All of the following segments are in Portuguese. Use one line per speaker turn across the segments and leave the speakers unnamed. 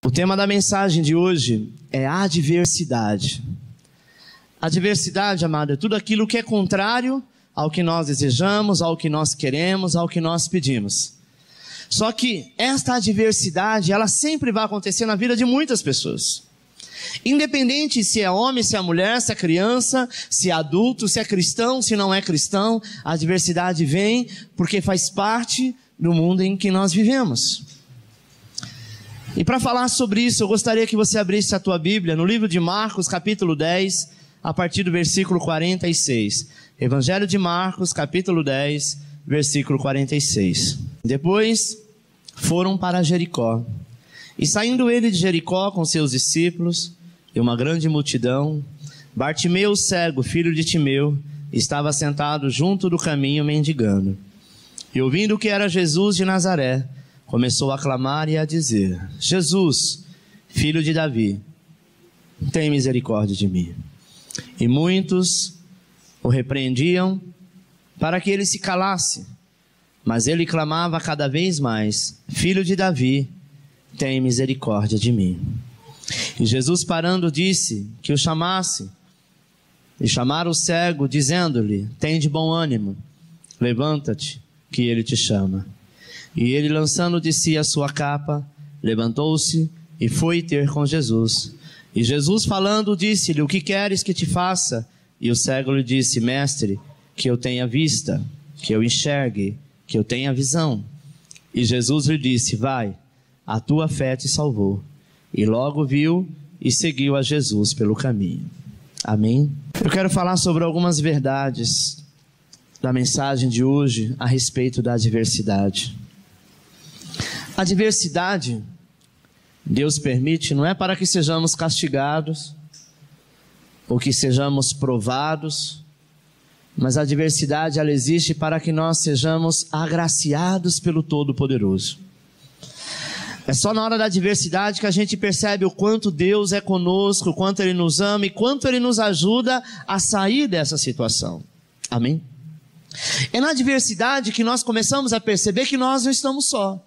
O tema da mensagem de hoje é adversidade. Adversidade, amado, é tudo aquilo que é contrário ao que nós desejamos, ao que nós queremos, ao que nós pedimos. Só que esta adversidade, ela sempre vai acontecer na vida de muitas pessoas. Independente se é homem, se é mulher, se é criança, se é adulto, se é cristão, se não é cristão, a adversidade vem porque faz parte do mundo em que nós vivemos. E para falar sobre isso, eu gostaria que você abrisse a tua Bíblia no livro de Marcos, capítulo 10, a partir do versículo 46. Evangelho de Marcos, capítulo 10, versículo 46. Depois foram para Jericó. E saindo ele de Jericó com seus discípulos e uma grande multidão, Bartimeu, cego, filho de Timeu, estava sentado junto do caminho mendigando. E ouvindo que era Jesus de Nazaré, começou a clamar e a dizer: Jesus, filho de Davi, tem misericórdia de mim. E muitos o repreendiam para que ele se calasse. Mas ele clamava cada vez mais: Filho de Davi, tem misericórdia de mim. E Jesus, parando, disse que o chamasse. E chamaram o cego, dizendo-lhe: Tem de bom ânimo, levanta-te, que ele te chama. E ele, lançando de si a sua capa, levantou-se e foi ter com Jesus. E Jesus, falando, disse-lhe: O que queres que te faça? E o cego lhe disse: Mestre, que eu tenha vista, que eu enxergue, que eu tenha visão. E Jesus lhe disse: Vai, a tua fé te salvou. E logo viu e seguiu a Jesus pelo caminho. Amém? Eu quero falar sobre algumas verdades da mensagem de hoje a respeito da adversidade. A adversidade, Deus permite, não é para que sejamos castigados ou que sejamos provados, mas a adversidade, ela existe para que nós sejamos agraciados pelo Todo-Poderoso. É só na hora da adversidade que a gente percebe o quanto Deus é conosco, o quanto Ele nos ama e quanto Ele nos ajuda a sair dessa situação. Amém? É na adversidade que nós começamos a perceber que nós não estamos só.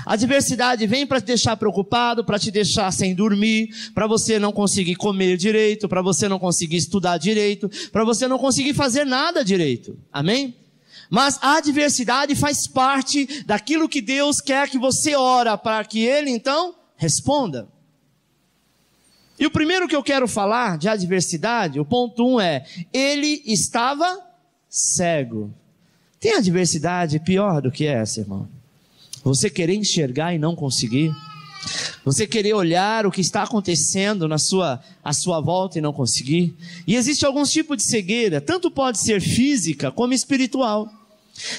A adversidade vem para te deixar preocupado, para te deixar sem dormir, para você não conseguir comer direito, para você não conseguir estudar direito, para você não conseguir fazer nada direito. Amém? Mas a adversidade faz parte daquilo que Deus quer que você ora para que Ele então responda. E o primeiro que eu quero falar de adversidade, o ponto 1 é: ele estava cego. Tem adversidade pior do que essa, irmão? Você querer enxergar e não conseguir? Você querer olhar o que está acontecendo à sua volta e não conseguir? E existe alguns tipos de cegueira, tanto pode ser física como espiritual.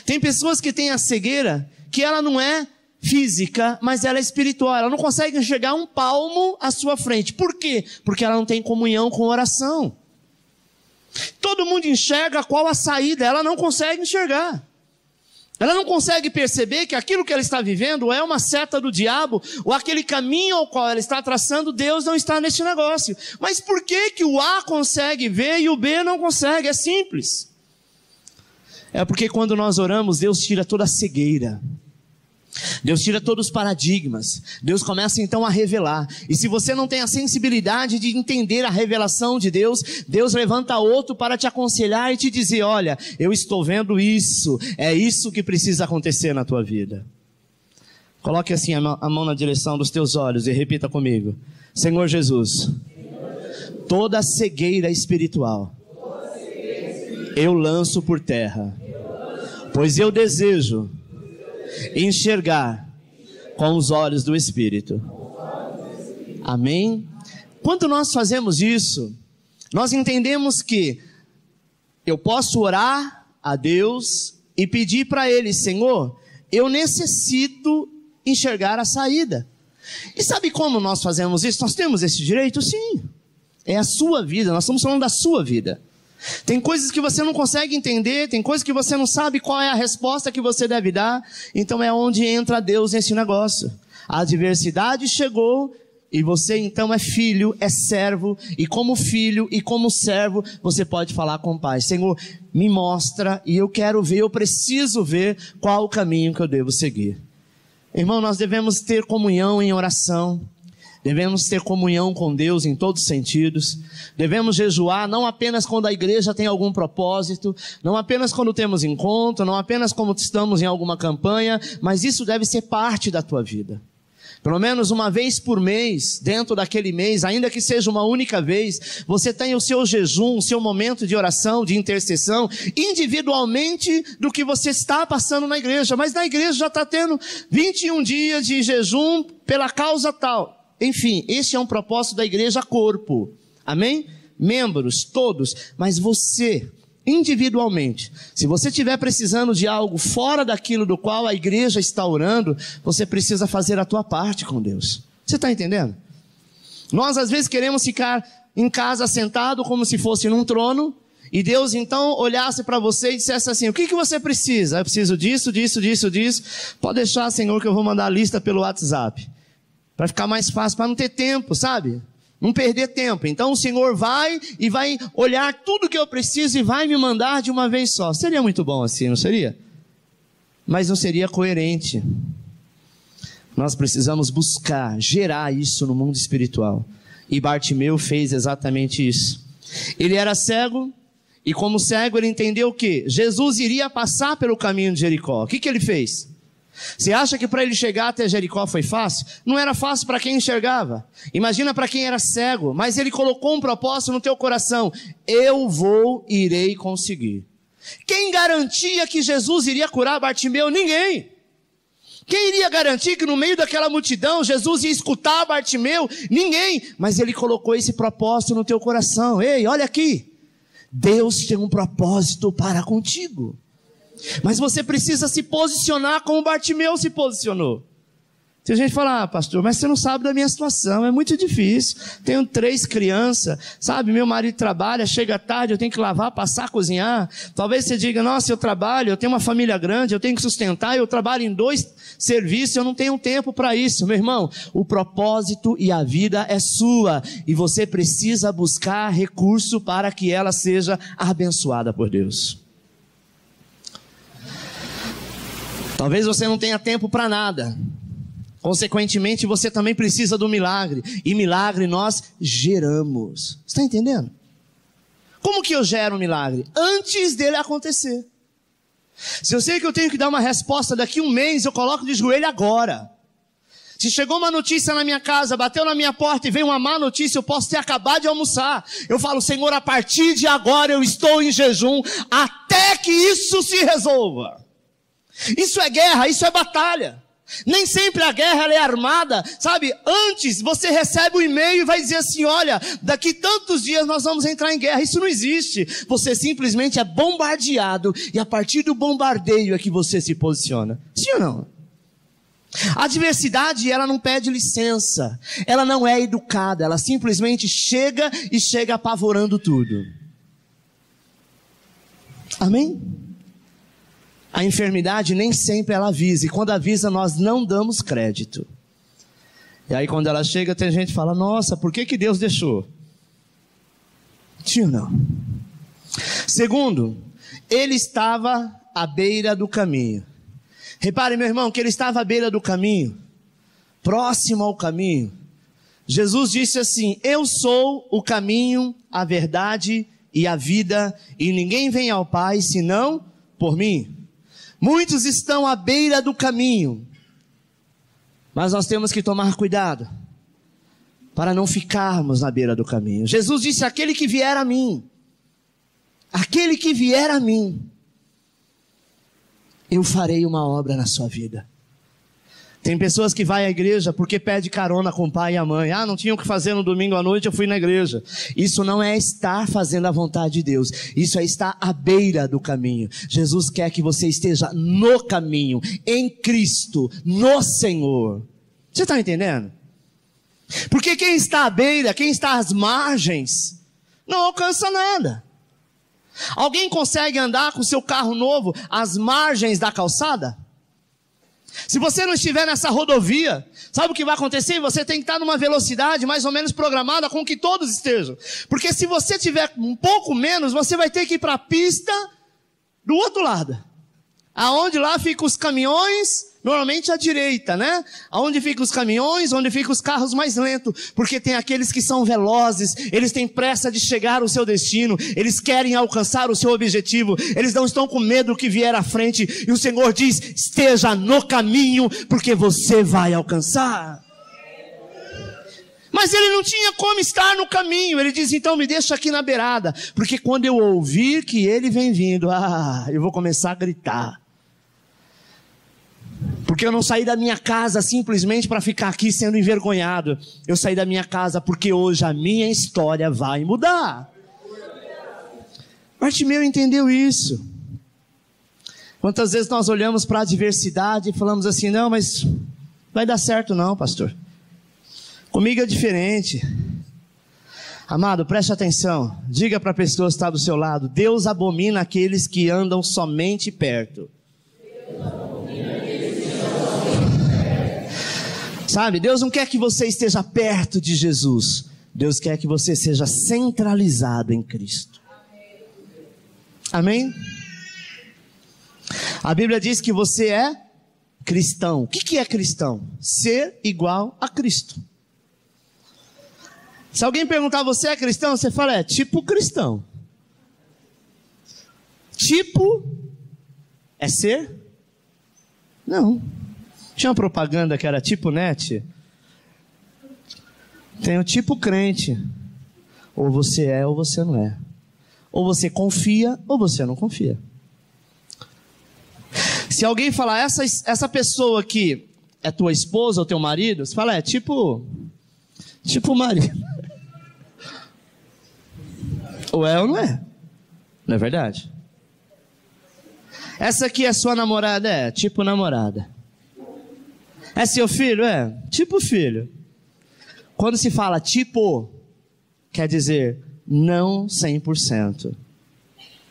Tem pessoas que têm a cegueira que ela não é física, mas ela é espiritual. Ela não consegue enxergar um palmo à sua frente. Por quê? Porque ela não tem comunhão com oração. Todo mundo enxerga qual a saída, ela não consegue enxergar. Ela não consegue perceber que aquilo que ela está vivendo é uma seta do diabo, ou aquele caminho ao qual ela está traçando, Deus não está neste negócio. Mas por que que o A consegue ver e o B não consegue? É simples. É porque quando nós oramos, Deus tira toda a cegueira. Deus tira todos os paradigmas. Deus começa então a revelar. E se você não tem a sensibilidade de entender a revelação de Deus, Deus levanta outro para te aconselhar e te dizer: olha, eu estou vendo isso, é isso que precisa acontecer na tua vida. Coloque assim a mão na direção dos teus olhos e repita comigo: Senhor Jesus, toda cegueira espiritual eu lanço por terra, pois eu desejo enxergar com os olhos do Espírito. Amém? Quando nós fazemos isso, nós entendemos que eu posso orar a Deus e pedir para Ele: Senhor, eu necessito enxergar a saída. E sabe como nós fazemos isso? Nós temos esse direito? Sim. É a sua vida, nós estamos falando da sua vida. Tem coisas que você não consegue entender, tem coisas que você não sabe qual é a resposta que você deve dar. Então é onde entra Deus nesse negócio. A adversidade chegou e você então é filho, é servo, e como filho e como servo você pode falar com o Pai: Senhor, me mostra, e eu quero ver, eu preciso ver qual o caminho que eu devo seguir. Irmão, nós devemos ter comunhão em oração, devemos ter comunhão com Deus em todos os sentidos, devemos jejuar não apenas quando a igreja tem algum propósito, não apenas quando temos encontro, não apenas quando estamos em alguma campanha, mas isso deve ser parte da tua vida. Pelo menos uma vez por mês, dentro daquele mês, ainda que seja uma única vez, você tem o seu jejum, o seu momento de oração, de intercessão, individualmente do que você está passando na igreja. Mas na igreja já está tendo 21 dias de jejum pela causa tal. Enfim, esse é um propósito da igreja corpo. Amém? Membros, todos. Mas você, individualmente, se você estiver precisando de algo fora daquilo do qual a igreja está orando, você precisa fazer a tua parte com Deus. Você está entendendo? Nós às vezes queremos ficar em casa sentado como se fosse num trono, e Deus então olhasse para você e dissesse assim: o que você precisa? Eu preciso disso. Pode deixar, Senhor, que eu vou mandar a lista pelo WhatsApp, para ficar mais fácil, para não ter tempo, sabe? Não perder tempo. Então o Senhor vai e vai olhar tudo que eu preciso e vai me mandar de uma vez só. Seria muito bom assim, não seria? Mas não seria coerente. Nós precisamos buscar, gerar isso no mundo espiritual. E Bartimeu fez exatamente isso. Ele era cego, e como cego ele entendeu que Jesus iria passar pelo caminho de Jericó. O que ele fez? Você acha que para ele chegar até Jericó foi fácil? Não era fácil para quem enxergava. Imagina para quem era cego. Mas ele colocou um propósito no teu coração: eu irei conseguir. Quem garantia que Jesus iria curar Bartimeu? Ninguém. Quem iria garantir que no meio daquela multidão Jesus ia escutar Bartimeu? Ninguém. Mas ele colocou esse propósito no teu coração. Ei, olha aqui, Deus tem um propósito para contigo. Mas você precisa se posicionar como Bartimeu se posicionou. Se a gente falar: pastor, mas você não sabe da minha situação, é muito difícil, tenho 3 crianças, sabe, meu marido trabalha, chega tarde, eu tenho que lavar, passar, cozinhar. Talvez você diga: nossa, eu trabalho, eu tenho uma família grande, eu tenho que sustentar, eu trabalho em 2 serviços, eu não tenho tempo para isso. Meu irmão, o propósito e a vida é sua, e você precisa buscar recurso para que ela seja abençoada por Deus. Talvez você não tenha tempo para nada, consequentemente você também precisa do milagre, e milagre nós geramos. Está entendendo? Como que eu gero um milagre? Antes dele acontecer. Se eu sei que eu tenho que dar uma resposta daqui a um mês, eu coloco de joelho agora. Se chegou uma notícia na minha casa, bateu na minha porta e veio uma má notícia, eu posso ter acabado de almoçar. Eu falo: Senhor, a partir de agora eu estou em jejum até que isso se resolva. Isso é guerra, isso é batalha. Nem sempre a guerra ela é armada, sabe? Antes você recebe um e-mail e vai dizer assim: olha, daqui tantos dias nós vamos entrar em guerra. Isso não existe. Você simplesmente é bombardeado, e a partir do bombardeio é que você se posiciona. Sim ou não? A adversidade, ela não pede licença, ela não é educada, ela simplesmente chega e chega apavorando tudo. Amém? A enfermidade nem sempre ela avisa, e quando avisa nós não damos crédito. E aí quando ela chega, tem gente que fala: nossa, por que Deus deixou? Tio, não. Segundo, ele estava à beira do caminho. Repare, meu irmão, que ele estava à beira do caminho, próximo ao caminho. Jesus disse assim: eu sou o caminho, a verdade e a vida, e ninguém vem ao Pai senão por mim. Muitos estão à beira do caminho, mas nós temos que tomar cuidado para não ficarmos na beira do caminho. Jesus disse: aquele que vier a mim, eu farei uma obra na sua vida. Tem pessoas que vão à igreja porque pede carona com o pai e a mãe. Ah, não tinha o que fazer no domingo à noite, eu fui na igreja. Isso não é estar fazendo a vontade de Deus. Isso é estar à beira do caminho. Jesus quer que você esteja no caminho, em Cristo, no Senhor. Você está entendendo? Porque quem está à beira, quem está às margens, não alcança nada. Alguém consegue andar com seu carro novo às margens da calçada? Se você não estiver nessa rodovia, sabe o que vai acontecer? Você tem que estar numa velocidade mais ou menos programada com que todos estejam. Porque se você tiver um pouco menos, você vai ter que ir para a pista do outro lado, aonde lá ficam os caminhões Normalmente à direita, né? Onde ficam os caminhões, onde ficam os carros mais lentos. Porque tem aqueles que são velozes, eles têm pressa de chegar ao seu destino, eles querem alcançar o seu objetivo, eles não estão com medo do que vier à frente. E o Senhor diz, esteja no caminho, porque você vai alcançar. Mas ele não tinha como estar no caminho. Ele diz, então me deixa aqui na beirada, porque quando eu ouvir que ele vem vindo, eu vou começar a gritar. Porque eu não saí da minha casa simplesmente para ficar aqui sendo envergonhado. Eu saí da minha casa porque hoje a minha história vai mudar. Bartimeu entendeu isso. Quantas vezes nós olhamos para a adversidade e falamos assim, não, mas vai dar certo não, pastor. Comigo é diferente. Amado, preste atenção. Diga para a pessoa que está do seu lado, Deus abomina aqueles que andam somente perto. Sabe, Deus não quer que você esteja perto de Jesus. Deus quer que você seja centralizado em Cristo. Amém? A Bíblia diz que você é cristão. O que é cristão? Ser igual a Cristo. Se alguém perguntar, você é cristão? Você fala, tipo cristão. Tipo é ser? Não. Tinha uma propaganda que era tipo net. Tem o tipo crente. Ou você é ou você não é. Ou você confia ou você não confia. Se alguém falar, essa pessoa aqui é tua esposa ou teu marido, você fala, tipo marido. Ou é ou não é. Não é verdade? Essa aqui é sua namorada? É, tipo namorada. É seu filho? É, tipo filho. Quando se fala tipo, quer dizer não 100%.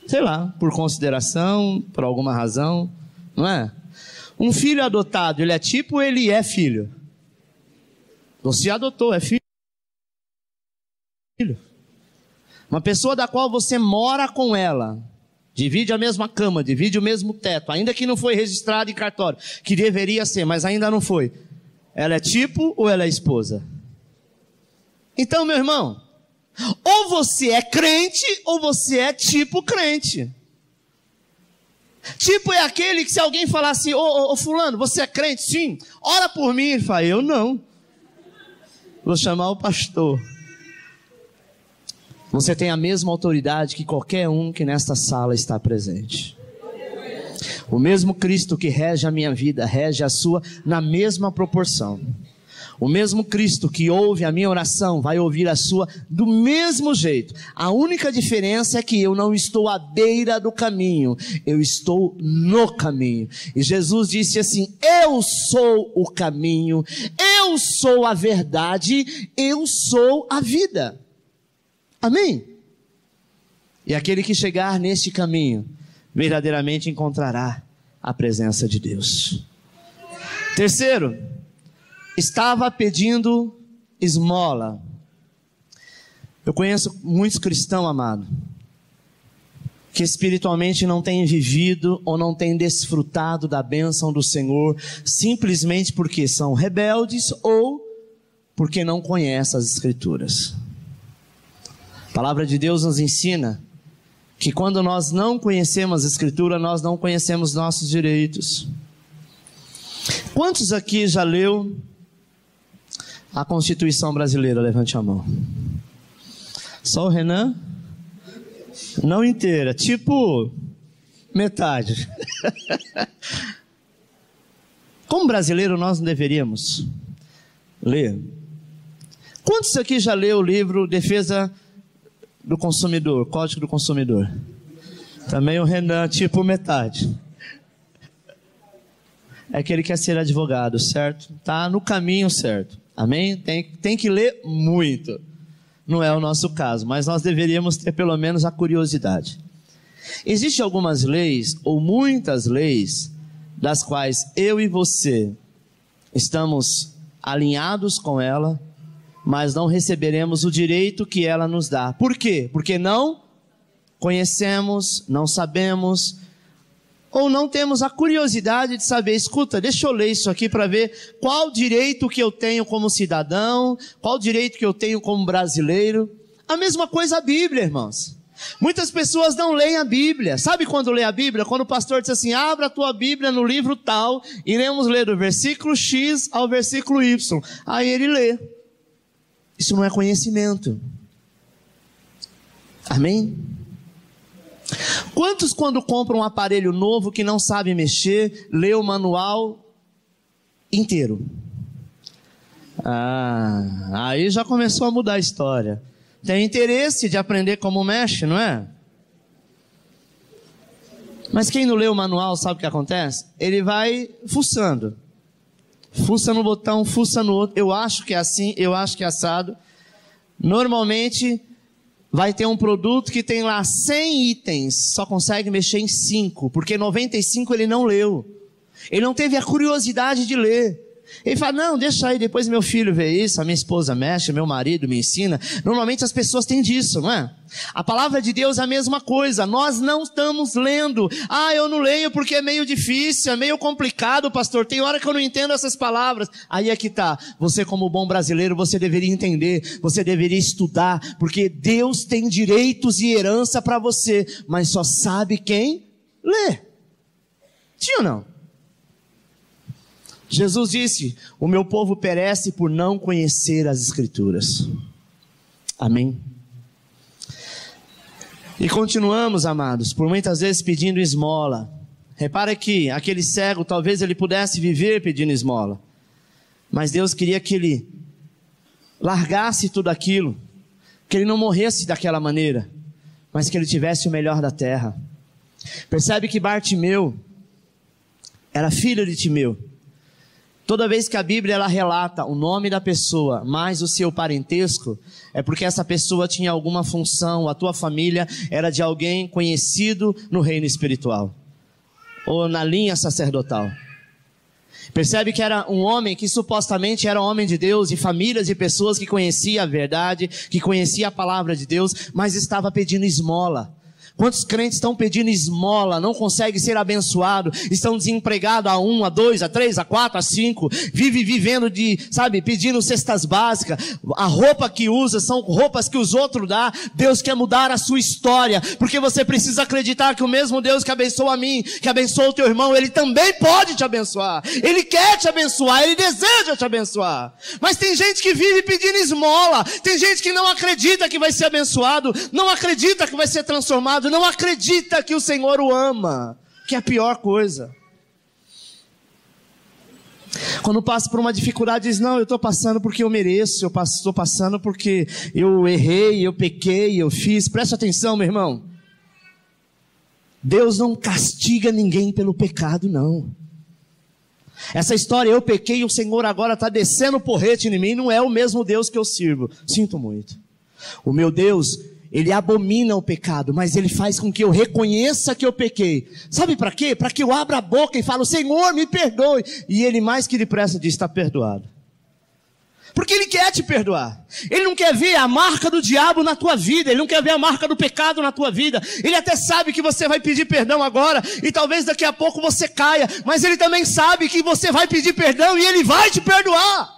Sei lá, por consideração, por alguma razão, não é? Um filho adotado, ele é tipo ou ele é filho? Você adotou, é filho. Uma pessoa da qual você mora com ela, divide a mesma cama, divide o mesmo teto, ainda que não foi registrado em cartório, que deveria ser, mas ainda não foi. Ela é tipo ou ela é esposa? Então, meu irmão, ou você é crente ou você é tipo crente. Tipo é aquele que se alguém falar assim, ô fulano, você é crente? Sim, ora por mim. Ele fala, eu não. Vou chamar o pastor. Você tem a mesma autoridade que qualquer um que nesta sala está presente. O mesmo Cristo que rege a minha vida, rege a sua na mesma proporção. O mesmo Cristo que ouve a minha oração, vai ouvir a sua do mesmo jeito. A única diferença é que eu não estou à beira do caminho, eu estou no caminho. E Jesus disse assim, eu sou o caminho, eu sou a verdade, eu sou a vida. Amém? E aquele que chegar neste caminho, verdadeiramente encontrará a presença de Deus. Terceiro, estava pedindo esmola. Eu conheço muitos cristãos, amado, que espiritualmente não têm vivido ou não têm desfrutado da bênção do Senhor, simplesmente porque são rebeldes ou porque não conhecem as Escrituras. A palavra de Deus nos ensina que quando nós não conhecemos a Escritura, nós não conhecemos nossos direitos. Quantos aqui já leu a Constituição Brasileira? Levante a mão. Só o Renan? Não inteira, tipo metade. Como brasileiro nós não deveríamos ler. Quantos aqui já leu o livro Defesa do Consumidor, Código do Consumidor? Também o Renan, tipo metade. É que ele quer ser advogado, certo? Está no caminho certo. Amém? Tem que ler muito. Não é o nosso caso, mas nós deveríamos ter pelo menos a curiosidade. Existem algumas leis, ou muitas leis, das quais eu e você estamos alinhados com ela, mas não receberemos o direito que ela nos dá. Por quê? Porque não conhecemos, não sabemos, ou não temos a curiosidade de saber, escuta, deixa eu ler isso aqui para ver qual direito que eu tenho como cidadão, qual direito que eu tenho como brasileiro. A mesma coisa a Bíblia, irmãos. Muitas pessoas não leem a Bíblia. Sabe quando lê a Bíblia? Quando o pastor diz assim, abra a tua Bíblia no livro tal, iremos ler do versículo X ao versículo Y. Aí ele lê. Isso não é conhecimento. Amém? Quantos quando compram um aparelho novo que não sabe mexer, lê o manual inteiro? Aí já começou a mudar a história. Tem interesse de aprender como mexe, não é? Mas quem não lê o manual sabe o que acontece? Ele vai fuçando. Fuça no botão, fuça no outro. Eu acho que é assim, eu acho que é assado. Normalmente vai ter um produto que tem lá 100 itens, só consegue mexer em 5, porque 95 ele não leu. Ele não teve a curiosidade de ler. Ele fala, não, deixa aí, depois meu filho vê isso, a minha esposa mexe, meu marido me ensina. Normalmente as pessoas têm disso, não é? A palavra de Deus é a mesma coisa, nós não estamos lendo. Eu não leio porque é meio difícil, é meio complicado, pastor, tem hora que eu não entendo essas palavras. Aí é que está, você como bom brasileiro, você deveria entender, você deveria estudar, porque Deus tem direitos e herança para você, mas só sabe quem lê. Sim ou não? Jesus disse, o meu povo perece por não conhecer as Escrituras. Amém? E continuamos, amados, por muitas vezes pedindo esmola. Repara que aquele cego, talvez ele pudesse viver pedindo esmola. Mas Deus queria que ele largasse tudo aquilo, que ele não morresse daquela maneira, mas que ele tivesse o melhor da terra. Percebe que Bartimeu era filho de Timeu. Toda vez que a Bíblia ela relata o nome da pessoa, mais o seu parentesco, é porque essa pessoa tinha alguma função, a tua família era de alguém conhecido no reino espiritual, ou na linha sacerdotal. Percebe que era um homem que supostamente era homem de Deus, e famílias de pessoas que conhecia a verdade, que conhecia a palavra de Deus, mas estava pedindo esmola. Quantos crentes estão pedindo esmola, não conseguem ser abençoados, estão desempregados a 1, a 2, a 3, a 4, a 5, vivendo pedindo cestas básicas, a roupa que usa são roupas que os outros dão. Deus quer mudar a sua história, porque você precisa acreditar que o mesmo Deus que abençoa a mim, que abençoa o teu irmão, Ele também pode te abençoar, Ele quer te abençoar, Ele deseja te abençoar. Mas tem gente que vive pedindo esmola, tem gente que não acredita que vai ser abençoado, não acredita que vai ser transformado, não acredita que o Senhor o ama, que é a pior coisa. Quando passa por uma dificuldade, diz, não, eu estou passando porque eu mereço, eu estou passando porque eu errei, eu pequei, eu fiz. Preste atenção, meu irmão. Deus não castiga ninguém pelo pecado, não. Essa história, eu pequei e o Senhor agora está descendo o porrete em mim, não é o mesmo Deus que eu sirvo. Sinto muito. O meu Deus, Ele abomina o pecado, mas Ele faz com que eu reconheça que eu pequei. Sabe para quê? Para que eu abra a boca e fale, Senhor, me perdoe. E Ele mais que depressa diz, está perdoado. Porque Ele quer te perdoar. Ele não quer ver a marca do diabo na tua vida. Ele não quer ver a marca do pecado na tua vida. Ele até sabe que você vai pedir perdão agora, e talvez daqui a pouco você caia. Mas Ele também sabe que você vai pedir perdão e Ele vai te perdoar.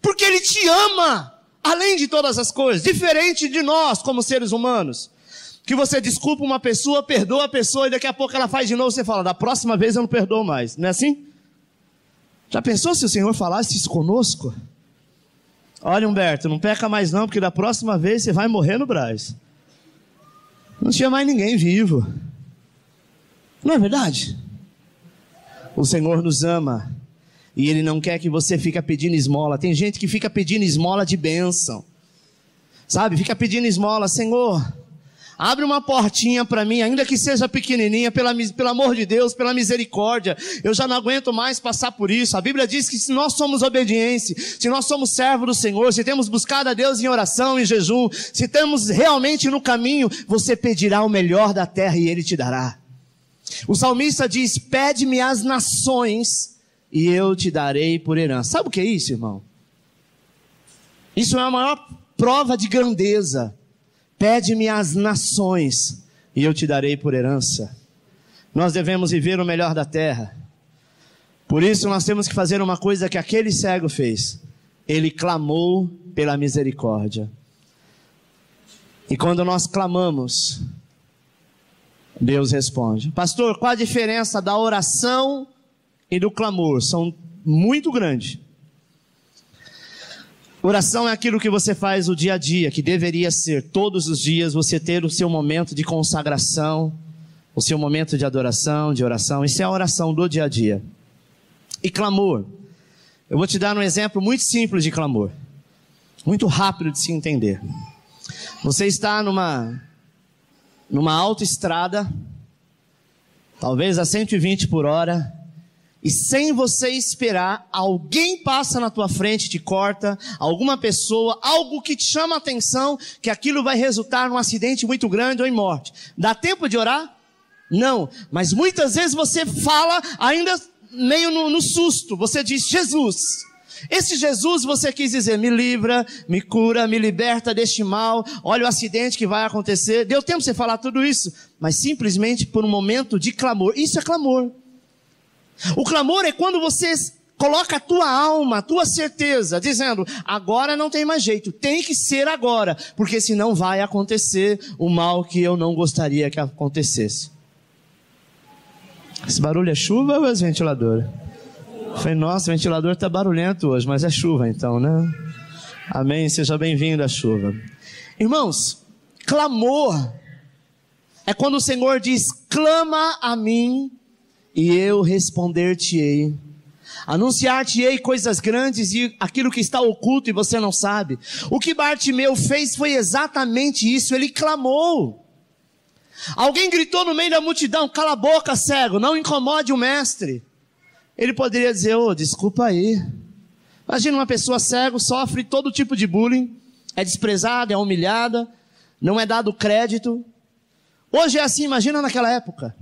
Porque Ele te ama. Além de todas as coisas, diferente de nós como seres humanos, que você desculpa uma pessoa, perdoa a pessoa e daqui a pouco ela faz de novo, você fala, da próxima vez eu não perdoo mais, não é assim? Já pensou se o Senhor falasse isso conosco? Olha, Humberto, não peca mais não, porque da próxima vez você vai morrer no Brás. Não tinha mais ninguém vivo. Não é verdade? O Senhor nos ama. E Ele não quer que você fique pedindo esmola. Tem gente que fica pedindo esmola de bênção. Sabe, fica pedindo esmola. Senhor, abre uma portinha para mim, ainda que seja pequenininha, pelo amor de Deus, pela misericórdia. Eu já não aguento mais passar por isso. A Bíblia diz que se nós somos obedientes, se nós somos servos do Senhor, se temos buscado a Deus em oração, em jejum, se estamos realmente no caminho, você pedirá o melhor da terra e Ele te dará. O salmista diz, pede-me as nações e eu te darei por herança. Sabe o que é isso, irmão? Isso é a maior prova de grandeza. Pede-me as nações e eu te darei por herança. Nós devemos viver o melhor da terra. Por isso nós temos que fazer uma coisa que aquele cego fez. Ele clamou pela misericórdia. E quando nós clamamos, Deus responde. Pastor, qual a diferença da oração e do clamor? São muito grandes. Oração é aquilo que você faz o dia a dia, que deveria ser todos os dias você ter o seu momento de consagração, o seu momento de adoração, de oração. Isso é a oração do dia a dia. E clamor, eu vou te dar um exemplo muito simples de clamor, muito rápido de se entender. Você está numa autoestrada, talvez a 120 por hora, e sem você esperar, alguém passa na tua frente, te corta, alguma pessoa, algo que te chama a atenção, que aquilo vai resultar num acidente muito grande ou em morte. Dá tempo de orar? Não, mas muitas vezes você fala ainda meio no susto, você diz Jesus. Esse Jesus você quis dizer, me livra, me cura, me liberta deste mal, olha o acidente que vai acontecer. Deu tempo de você falar tudo isso, mas simplesmente por um momento de clamor. Isso é clamor. O clamor é quando você coloca a tua alma, a tua certeza, dizendo, agora não tem mais jeito, tem que ser agora, porque senão vai acontecer o mal que eu não gostaria que acontecesse. Esse barulho é chuva ou é ventilador? Falei, nossa, o ventilador está barulhento hoje, mas é chuva então, né? Amém, seja bem-vindo à chuva. Irmãos, clamor é quando o Senhor diz, clama a mim e eu responder-te-ei. Anunciar-te-ei coisas grandes e aquilo que está oculto e você não sabe. O que Bartimeu fez foi exatamente isso, ele clamou. Alguém gritou no meio da multidão, cala a boca, cego, não incomode o mestre. Ele poderia dizer, desculpa aí. Imagina uma pessoa cega, sofre todo tipo de bullying, é desprezada, é humilhada, não é dado crédito. Hoje é assim, imagina naquela época.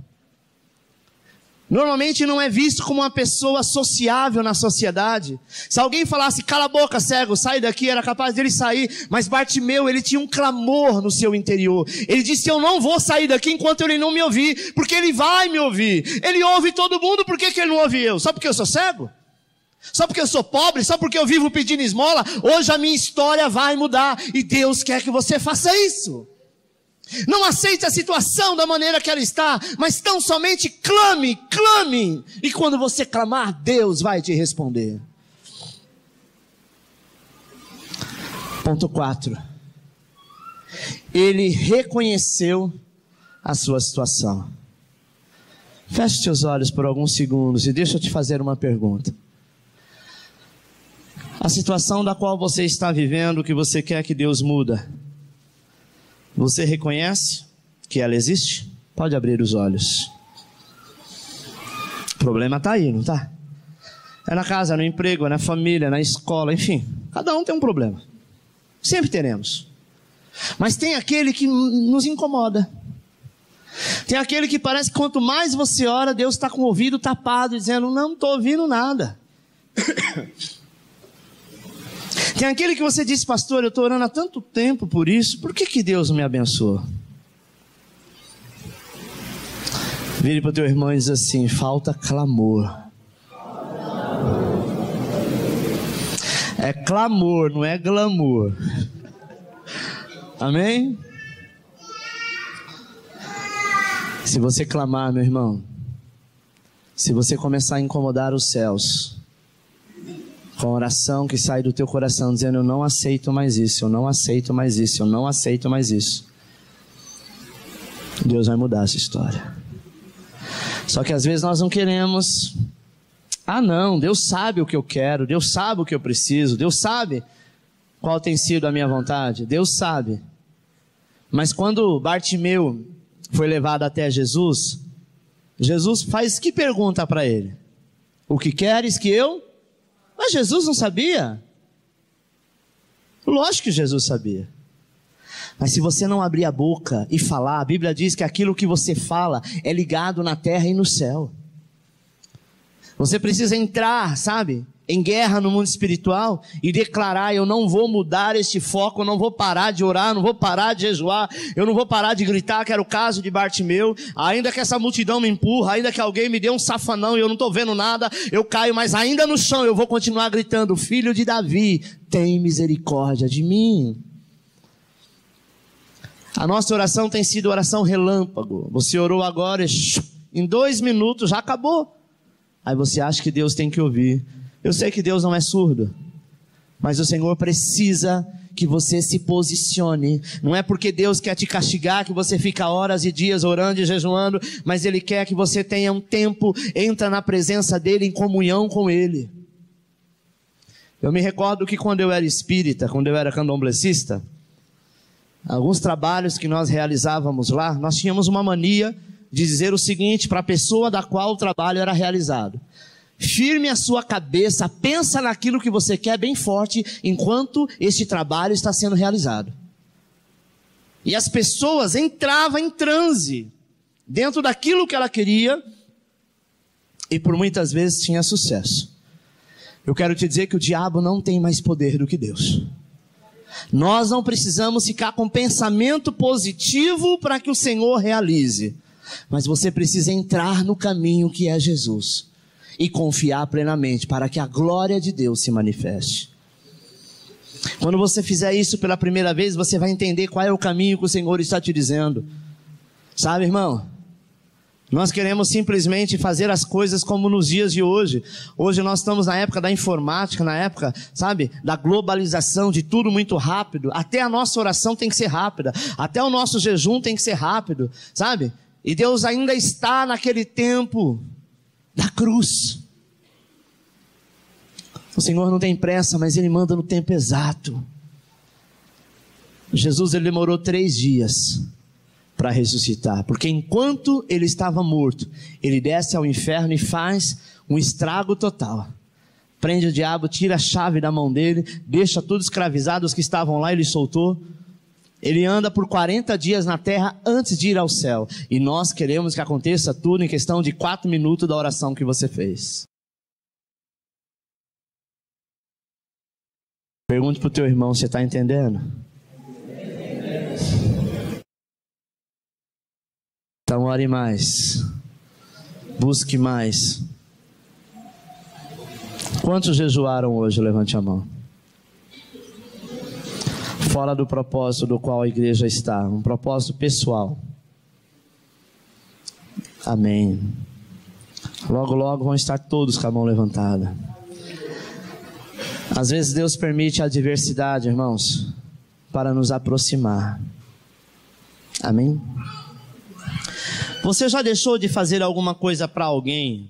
Normalmente não é visto como uma pessoa sociável na sociedade. Se alguém falasse, cala a boca, cego, sai daqui, era capaz dele sair. Mas Bartimeu, ele tinha um clamor no seu interior. Ele disse, eu não vou sair daqui enquanto ele não me ouvir, porque ele vai me ouvir. Ele ouve todo mundo, por que ele não ouve eu? Só porque eu sou cego? Só porque eu sou pobre? Só porque eu vivo pedindo esmola? Hoje a minha história vai mudar. E Deus quer que você faça isso. Não aceite a situação da maneira que ela está, mas tão somente clame, clame. E quando você clamar, Deus vai te responder. Ponto 4. Ele reconheceu a sua situação. Feche seus olhos por alguns segundos e deixa eu te fazer uma pergunta. A situação da qual você está vivendo, que você quer que Deus muda, você reconhece que ela existe? Pode abrir os olhos. O problema está aí, não está? É na casa, no emprego, é na família, na escola, enfim. Cada um tem um problema. Sempre teremos. Mas tem aquele que nos incomoda. Tem aquele que parece que quanto mais você ora, Deus está com o ouvido tapado, dizendo, não estou ouvindo nada. Tem aquele que você diz, pastor, eu estou orando há tanto tempo por isso, por que Deus não me abençoa? Vire para o teu irmão e diz assim, falta clamor. É clamor, não é glamour. Amém? Se você clamar, meu irmão, se você começar a incomodar os céus, com a oração que sai do teu coração, dizendo, eu não aceito mais isso, eu não aceito mais isso, eu não aceito mais isso, Deus vai mudar essa história. Só que às vezes nós não queremos. Não, Deus sabe o que eu quero, Deus sabe o que eu preciso, Deus sabe qual tem sido a minha vontade, Deus sabe. Mas quando Bartimeu foi levado até Jesus, Jesus faz que pergunta para ele? O que queres que eu... Mas Jesus não sabia. Lógico que Jesus sabia. Mas se você não abrir a boca e falar, a Bíblia diz que aquilo que você fala é ligado na terra e no céu. Você precisa entrar, sabe? em guerra no mundo espiritual e declarar: eu não vou mudar este foco, eu não vou parar de orar, eu não vou parar de jejuar, eu não vou parar de gritar, que era o caso de Bartimeu. Ainda que essa multidão me empurra, ainda que alguém me dê um safanão e eu não estou vendo nada, eu caio, mas ainda no chão eu vou continuar gritando: Filho de Davi, tem misericórdia de mim. A nossa oração tem sido oração relâmpago. Você orou agora, em 2 minutos já acabou. Aí você acha que Deus tem que ouvir. Eu sei que Deus não é surdo, mas o Senhor precisa que você se posicione. Não é porque Deus quer te castigar que você fica horas e dias orando e jejuando, mas Ele quer que você tenha um tempo, entra na presença dEle, em comunhão com Ele. Eu me recordo que quando eu era espírita, quando eu era candomblessista, alguns trabalhos que nós realizávamos lá, nós tínhamos uma mania de dizer o seguinte para a pessoa da qual o trabalho era realizado: firme a sua cabeça, pensa naquilo que você quer bem forte, enquanto este trabalho está sendo realizado. E as pessoas entravam em transe, dentro daquilo que ela queria, e por muitas vezes tinha sucesso. Eu quero te dizer que o diabo não tem mais poder do que Deus. Nós não precisamos ficar com pensamento positivo para que o Senhor realize, mas você precisa entrar no caminho que é Jesus e confiar plenamente para que a glória de Deus se manifeste. Quando você fizer isso pela primeira vez, você vai entender qual é o caminho que o Senhor está te dizendo. Sabe, irmão? Nós queremos simplesmente fazer as coisas como nos dias de hoje. Hoje nós estamos na época da informática, na época, sabe, da globalização, de tudo muito rápido. Até a nossa oração tem que ser rápida. Até o nosso jejum tem que ser rápido, sabe? E Deus ainda está naquele tempo da cruz. O Senhor não tem pressa, mas Ele manda no tempo exato. Jesus, Ele demorou 3 dias para ressuscitar, porque enquanto Ele estava morto, Ele desce ao inferno e faz um estrago total. Prende o diabo, tira a chave da mão dele, deixa tudo escravizado, os que estavam lá Ele soltou. Ele anda por 40 dias na terra antes de ir ao céu. E nós queremos que aconteça tudo em questão de 4 minutos da oração que você fez. Pergunte para o teu irmão: você está entendendo? Então ore mais. Busque mais. Quantos jejuaram hoje? Levante a mão. Fora do propósito do qual a igreja está, um propósito pessoal. Amém. Logo, logo vão estar todos com a mão levantada. Às vezes Deus permite a adversidade, irmãos, para nos aproximar. Amém? Você já deixou de fazer alguma coisa para alguém?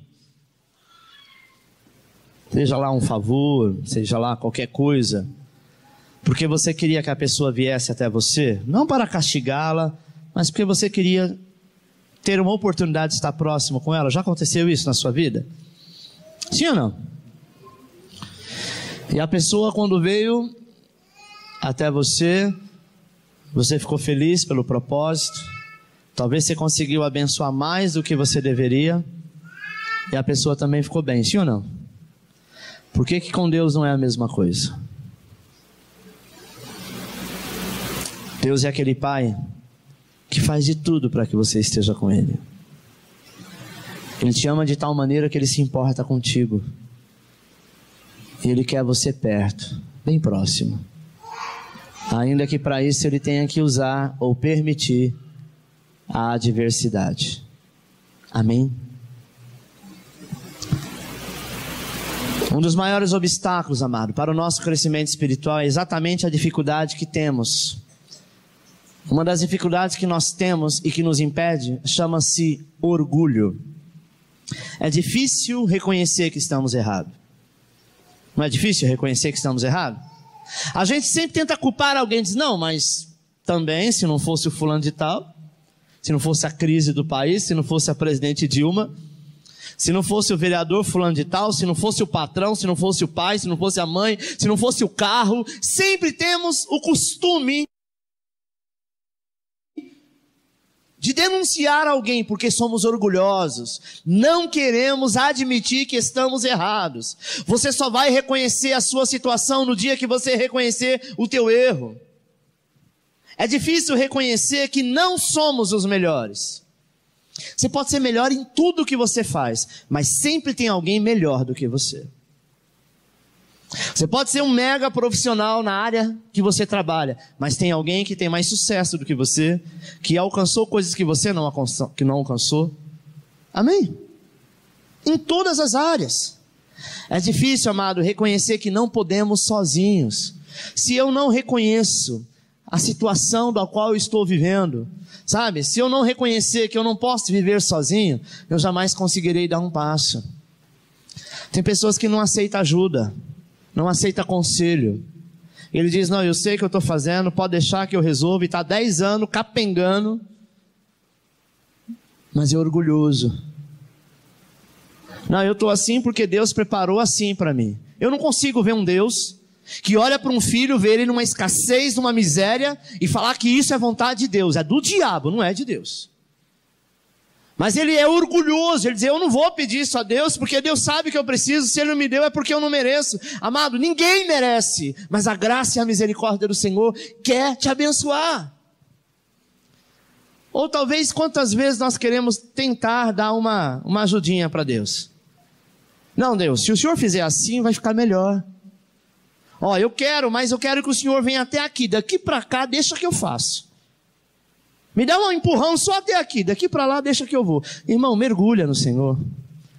Seja lá um favor, seja lá qualquer coisa, porque você queria que a pessoa viesse até você, não para castigá-la, mas porque você queria ter uma oportunidade de estar próximo com ela. Já aconteceu isso na sua vida? Sim ou não? E a pessoa, quando veio até você, você ficou feliz pelo propósito, talvez você conseguiu abençoar mais do que você deveria, e a pessoa também ficou bem, sim ou não? Por que com Deus não é a mesma coisa? Deus é aquele Pai que faz de tudo para que você esteja com Ele. Ele te ama de tal maneira que Ele se importa contigo. E Ele quer você perto, bem próximo. Ainda que para isso Ele tenha que usar ou permitir a adversidade. Amém? Um dos maiores obstáculos, amado, para o nosso crescimento espiritual é exatamente a dificuldade que temos. Uma das dificuldades que nós temos e que nos impede chama-se orgulho. É difícil reconhecer que estamos errados. Não é difícil reconhecer que estamos errados? A gente sempre tenta culpar alguém e diz: não, mas também, se não fosse o fulano de tal, se não fosse a crise do país, se não fosse a presidente Dilma, se não fosse o vereador fulano de tal, se não fosse o patrão, se não fosse o pai, se não fosse a mãe, se não fosse o carro, sempre temos o costume de denunciar alguém porque somos orgulhosos. Não queremos admitir que estamos errados. Você só vai reconhecer a sua situação no dia que você reconhecer o teu erro. É difícil reconhecer que não somos os melhores. Você pode ser melhor em tudo que você faz, mas sempre tem alguém melhor do que você. Você pode ser um mega profissional na área que você trabalha, mas tem alguém que tem mais sucesso do que você, que alcançou coisas que você não alcançou. Amém? Em todas as áreas. É difícil, amado, reconhecer que não podemos sozinhos. Se eu não reconheço a situação da qual eu estou vivendo, sabe? Se eu não reconhecer que eu não posso viver sozinho, eu jamais conseguirei dar um passo. Tem pessoas que não aceitam ajuda, não aceitam conselho. Ele diz, não, eu sei o que eu estou fazendo, pode deixar que eu resolvo, e está 10 anos capengando, mas é orgulhoso. Não, eu estou assim porque Deus preparou assim para mim. Eu não consigo ver um Deus que olha para um filho, ver ele numa escassez, numa miséria, e falar que isso é vontade de Deus. É do diabo, não é de Deus. Mas ele é orgulhoso, ele diz, eu não vou pedir isso a Deus, porque Deus sabe que eu preciso, se Ele não me deu é porque eu não mereço. Amado, ninguém merece, mas a graça e a misericórdia do Senhor quer te abençoar. Ou talvez, quantas vezes nós queremos tentar dar uma ajudinha para Deus. Não, Deus, se o Senhor fizer assim, vai ficar melhor. Ó, eu quero, mas eu quero que o Senhor venha até aqui, daqui para cá, deixa que eu faço. Me dá um empurrão só até aqui, daqui para lá, deixa que eu vou. Irmão, mergulha no Senhor.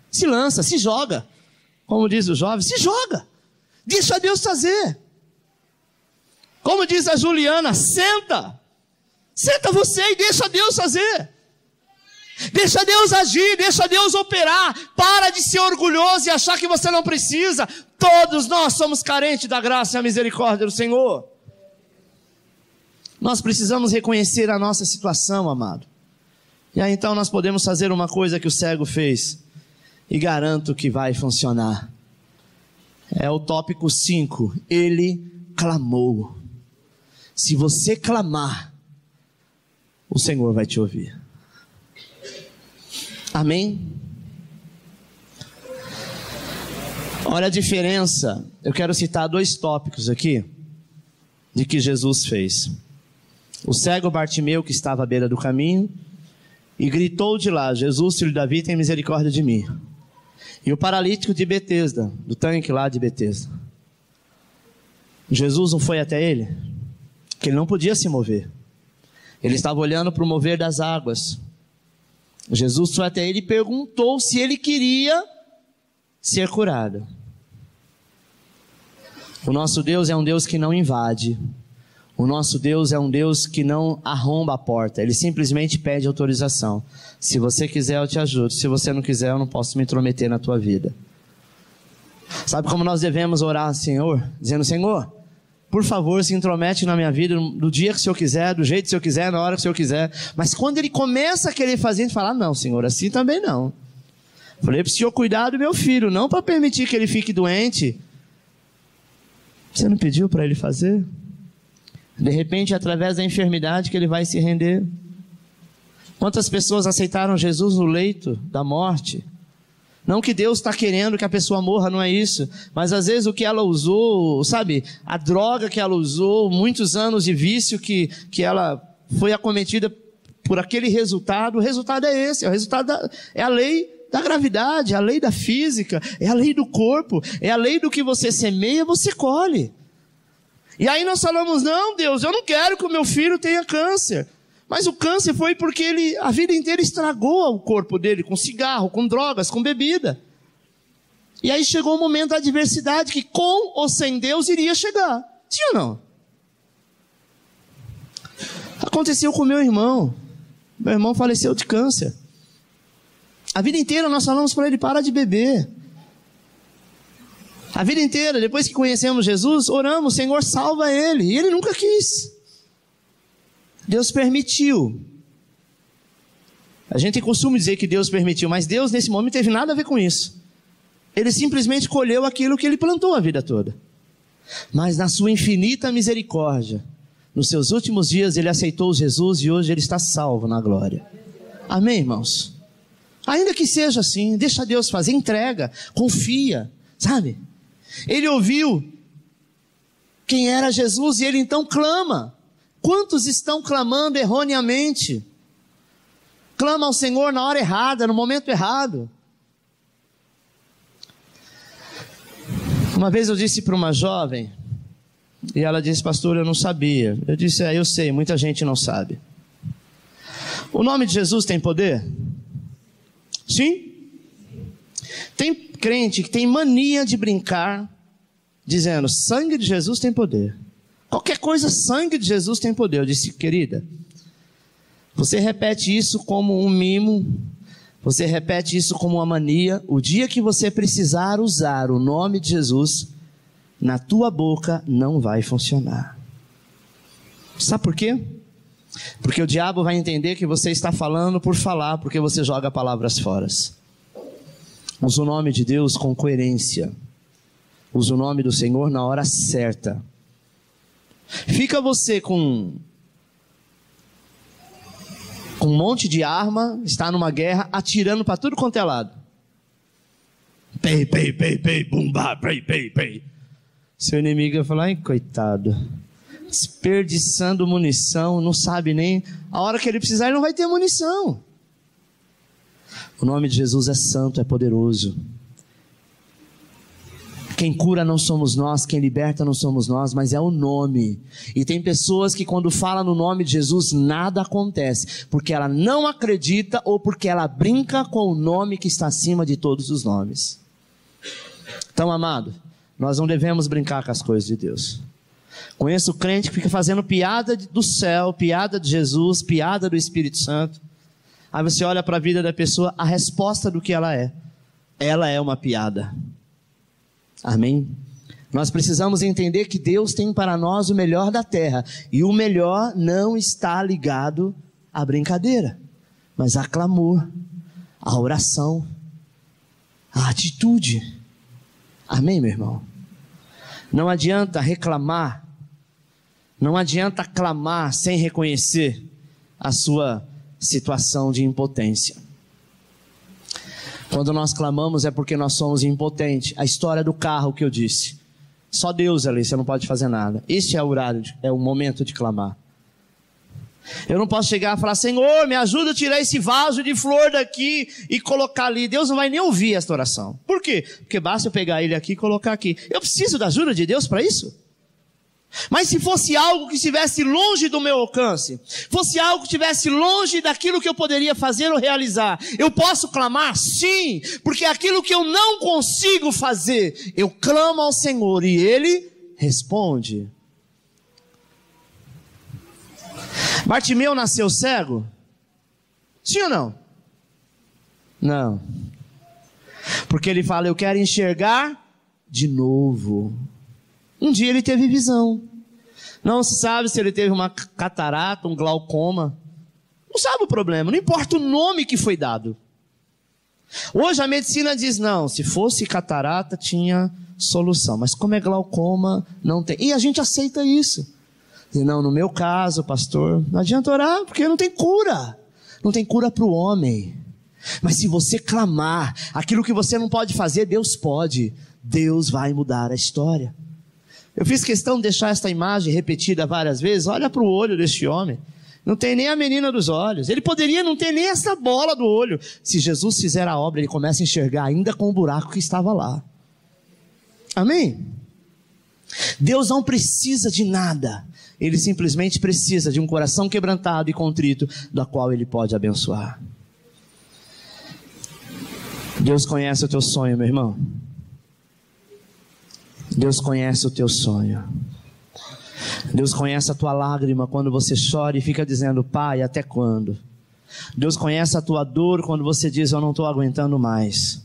Se lança, se joga. Como diz o jovem, se joga. Deixa Deus fazer. Como diz a Juliana, senta. Senta você e deixa Deus fazer. Deixa Deus agir, deixa Deus operar. Para de ser orgulhoso e achar que você não precisa. Todos nós somos carentes da graça e da misericórdia do Senhor. Nós precisamos reconhecer a nossa situação, amado. E aí então nós podemos fazer uma coisa que o cego fez. E garanto que vai funcionar. É o tópico 5. Ele clamou. Se você clamar, o Senhor vai te ouvir. Amém? Olha a diferença. Eu quero citar 2 tópicos aqui de que Jesus fez. O cego Bartimeu, que estava à beira do caminho, e gritou de lá, Jesus, filho de Davi, tem misericórdia de mim. E o paralítico de Betesda, do tanque lá de Betesda. Jesus não foi até ele, porque ele não podia se mover. Ele estava olhando para o mover das águas. Jesus foi até ele e perguntou se ele queria ser curado. O nosso Deus é um Deus que não invade. O nosso Deus é um Deus que não arromba a porta. Ele simplesmente pede autorização. Se você quiser, eu te ajudo. Se você não quiser, eu não posso me intrometer na tua vida. Sabe como nós devemos orar, Senhor? Dizendo, Senhor, por favor, se intromete na minha vida do dia que o Senhor quiser, do jeito que o Senhor quiser, na hora que o Senhor quiser. Mas quando ele começa a querer fazer, ele fala, não, Senhor, assim também não. Falei para o Senhor cuidar do meu filho, não para permitir que ele fique doente. Você não pediu para ele fazer? De repente, através da enfermidade que ele vai se render. Quantas pessoas aceitaram Jesus no leito da morte? Não que Deus está querendo que a pessoa morra, não é isso. Mas às vezes o que ela usou, sabe? A droga que ela usou, muitos anos de vício que ela foi acometida por aquele resultado. O resultado é esse, é a lei da gravidade, é a lei da física, é a lei do corpo, é a lei do que você semeia, você colhe. E aí nós falamos, não, Deus, eu não quero que o meu filho tenha câncer. Mas o câncer foi porque ele, a vida inteira, estragou o corpo dele com cigarro, com drogas, com bebida. E aí chegou o momento da adversidade que com ou sem Deus iria chegar. Sim ou não? Aconteceu com meu irmão. Meu irmão faleceu de câncer. A vida inteira nós falamos para ele, para de beber. A vida inteira, depois que conhecemos Jesus, oramos, Senhor, salva ele. E ele nunca quis. Deus permitiu. A gente costuma dizer que Deus permitiu, mas Deus nesse momento não teve nada a ver com isso. Ele simplesmente colheu aquilo que ele plantou a vida toda. Mas na sua infinita misericórdia, nos seus últimos dias ele aceitou Jesus e hoje ele está salvo na glória. Amém, irmãos? Ainda que seja assim, deixa Deus fazer, entrega, confia, sabe? Ele ouviu quem era Jesus e ele então clama. Quantos estão clamando erroneamente? Clama ao Senhor na hora errada, no momento errado. Uma vez eu disse para uma jovem, e ela disse: pastor, eu não sabia. Eu disse: eu sei, muita gente não sabe. O nome de Jesus tem poder? Sim? Tem crente que tem mania de brincar, dizendo: sangue de Jesus tem poder. Qualquer coisa, sangue de Jesus tem poder. Eu disse: querida, você repete isso como um mimo, você repete isso como uma mania. O dia que você precisar usar o nome de Jesus, na tua boca não vai funcionar. Sabe por quê? Porque o diabo vai entender que você está falando por falar, porque você joga palavras fora. Usa o nome de Deus com coerência. Usa o nome do Senhor na hora certa. Fica você com um monte de arma, está numa guerra, atirando para tudo quanto é lado. Pei, pei, pei, pei, bumba, pei, pei, pei. Seu inimigo vai falar: ai, coitado, desperdiçando munição, não sabe nem, a hora que ele precisar ele não vai ter munição. O nome de Jesus é santo, é poderoso. Quem cura não somos nós, quem liberta não somos nós, mas é o nome. E tem pessoas que quando falam no nome de Jesus, nada acontece, porque ela não acredita ou porque ela brinca com o nome que está acima de todos os nomes. Então, amado, nós não devemos brincar com as coisas de Deus. Conheço crente que fica fazendo piada do céu, piada de Jesus, piada do Espírito Santo. Aí você olha para a vida da pessoa, a resposta do que ela é uma piada. Amém? Nós precisamos entender que Deus tem para nós o melhor da terra, e o melhor não está ligado à brincadeira, mas a clamor, a oração, a atitude. Amém, meu irmão? Não adianta reclamar, não adianta clamar sem reconhecer a sua situação de impotência. Quando nós clamamos é porque nós somos impotentes. A história do carro que eu disse, só Deus ali, você não pode fazer nada. Este é o horário, é o momento de clamar. Eu não posso chegar e falar: Senhor, me ajuda a tirar esse vaso de flor daqui e colocar ali. Deus não vai nem ouvir esta oração. Por quê? Porque basta eu pegar ele aqui e colocar aqui. Eu preciso da ajuda de Deus para isso? Mas se fosse algo que estivesse longe do meu alcance, fosse algo que estivesse longe daquilo que eu poderia fazer ou realizar, eu posso clamar? Sim, porque aquilo que eu não consigo fazer, eu clamo ao Senhor e Ele responde. Bartimeu nasceu cego? Sim ou não? Não. Porque ele fala: eu quero enxergar de novo. Um dia ele teve visão. Não se sabe se ele teve uma catarata, um glaucoma. Não sabe o problema, não importa o nome que foi dado. Hoje a medicina diz: não, se fosse catarata tinha solução, mas como é glaucoma, não tem. E a gente aceita isso. Diz: não, no meu caso, pastor, não adianta orar, porque não tem cura. Não tem cura para o homem. Mas se você clamar, aquilo que você não pode fazer, Deus pode. Deus vai mudar a história. Eu fiz questão de deixar esta imagem repetida várias vezes. Olha para o olho deste homem. Não tem nem a menina dos olhos. Ele poderia não ter nem essa bola do olho. Se Jesus fizer a obra, ele começa a enxergar ainda com o buraco que estava lá. Amém? Deus não precisa de nada. Ele simplesmente precisa de um coração quebrantado e contrito, da qual Ele pode abençoar. Deus conhece o teu sonho, meu irmão. Deus conhece o teu sonho. Deus conhece a tua lágrima quando você chora e fica dizendo: Pai, até quando? Deus conhece a tua dor quando você diz: eu não estou aguentando mais.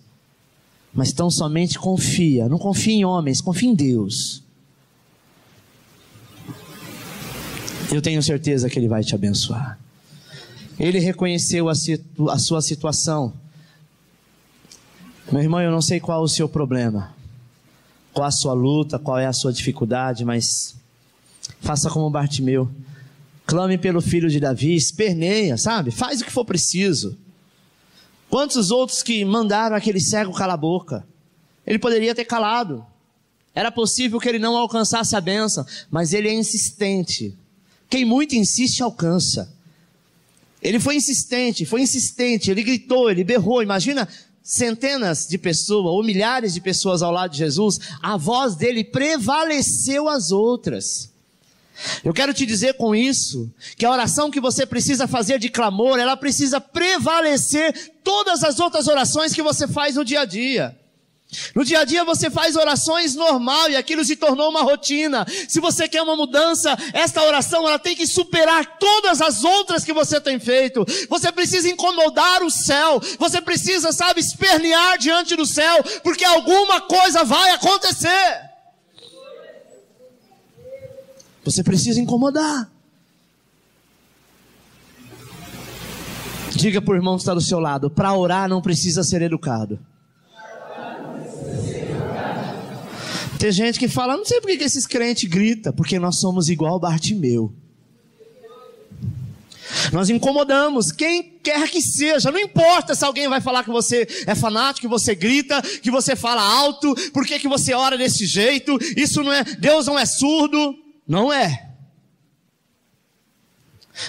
Mas tão somente confia. Não confia em homens, confia em Deus. Eu tenho certeza que Ele vai te abençoar. Ele reconheceu a sua situação. Meu irmão, eu não sei qual é o seu problema, qual a sua luta, qual é a sua dificuldade, mas faça como Bartimeu. Clame pelo filho de Davi, esperneia, sabe? Faz o que for preciso. Quantos outros que mandaram aquele cego calar a boca? Ele poderia ter calado. Era possível que ele não alcançasse a bênção, mas ele é insistente. Quem muito insiste, alcança. Ele foi insistente, ele gritou, ele berrou. Imagina centenas de pessoas ou milhares de pessoas ao lado de Jesus, a voz dele prevaleceu às outras. Eu quero te dizer com isso, que a oração que você precisa fazer de clamor, ela precisa prevalecer todas as outras orações que você faz no dia a dia. No dia a dia você faz orações normal e aquilo se tornou uma rotina. Se você quer uma mudança, esta oração ela tem que superar todas as outras que você tem feito. Você precisa incomodar o céu. Você precisa, sabe, espernear diante do céu, porque alguma coisa vai acontecer. Você precisa incomodar. Diga para o irmão que está do seu lado, para orar não precisa ser educado. Tem gente que fala, não sei por que esses crentes gritam, porque nós somos igual Bartimeu. Nós incomodamos quem quer que seja, não importa se alguém vai falar que você é fanático, que você grita, que você fala alto, por que você ora desse jeito, isso não é, Deus não é surdo, não é.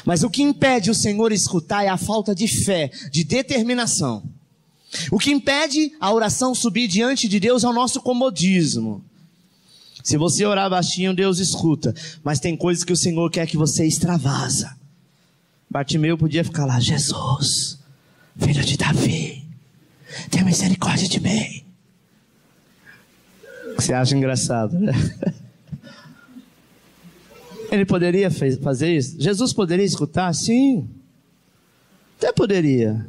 Mas o que impede o Senhor escutar é a falta de fé, de determinação. O que impede a oração subir diante de Deus é o nosso comodismo. Se você orar baixinho, Deus escuta. Mas tem coisas que o Senhor quer que você extravasa. Bartimeu podia ficar lá, Jesus, filho de Davi, tenha misericórdia de mim. Você acha engraçado, né? Ele poderia fazer isso? Jesus poderia escutar? Sim. Até poderia.